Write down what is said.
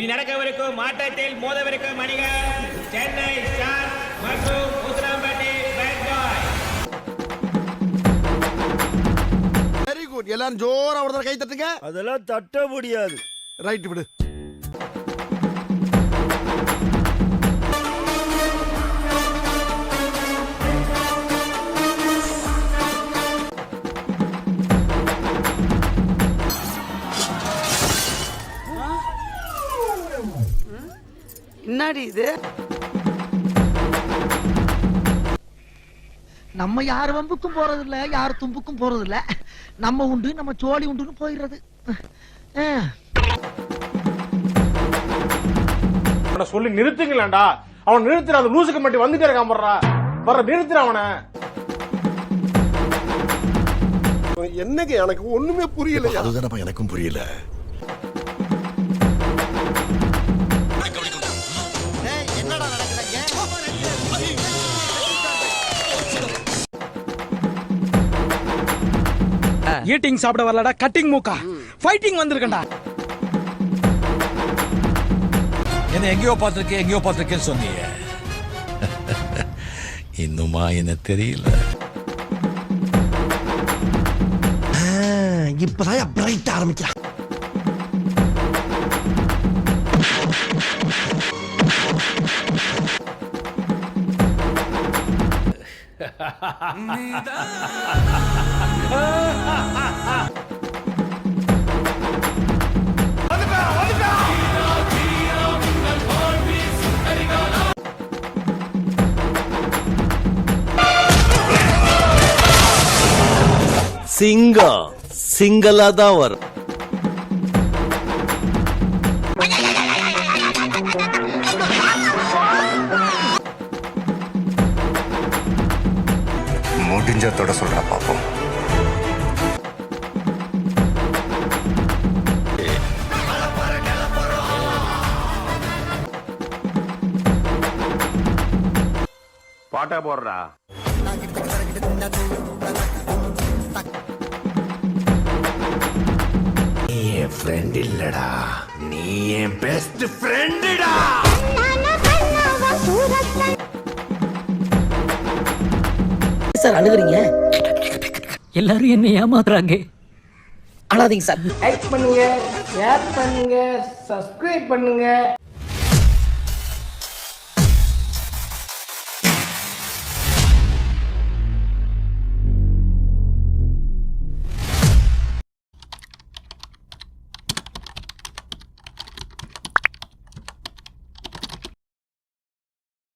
இனி நடக்கவிருக்கும் ஆட்டத்தில் மோதவிருக்கும் அணிகள் சென்னை ஸ்டார் மற்றும் Usilampatti bad boy. Very good. எல்லாரும் ஜோரா ஒரு தடவை கை தட்டுங்க. அதெல்லாம் தட்ட முடியாது. ரைட் விடு. என்னடி இது? நம்ம யார் வம்புக்கும் போறது இல்ல, யார் தும்புக்கும் போறது இல்ல. நம்ம உண்டு, நம்ம சோழி உண்டுன்னு போயிடுறது. சொல்லி நிறுத்துங்களேன்டா. அவன் நிறுத்துற அந்த லூசுக்கு மட்டும் வந்துட்டே இருக்கான். வர்ற நிறுத்துற அவனை. என்னங்க எனக்கு ஒண்ணுமே புரியல. அதுதானப்பா எனக்கும் புரியல. ஈட்டிங் சாப்பிட வரலடா, கட்டிங் மூக்கா. ஃபைட்டிங் வந்திருக்கேன்டா. என்ன எங்கேயோ பார்த்திருக்கேன்னு சொன்னீங்க. இன்னுமா என்ன தெரியல. இப்பதான் பிரைட் ஆரம்பிக்கிறான். சிங்களா தான் வரும். முடிஞ்சதோட சொல்ற பாப்போம். பாட்டா போடுறா. நீ என் ஃப்ரெண்ட் இல்லடா, நீ என் பெஸ்ட் ஃப்ரெண்டுடா. சார் அழுகுறீங்க? எல்லாரும் என்ன ஏமாத்துறாங்க. அழாதீங்க சார். லைக் பண்ணுங்க, ஷேர் பண்ணுங்க, சப்ஸ்கிரைப் பண்ணுங்க.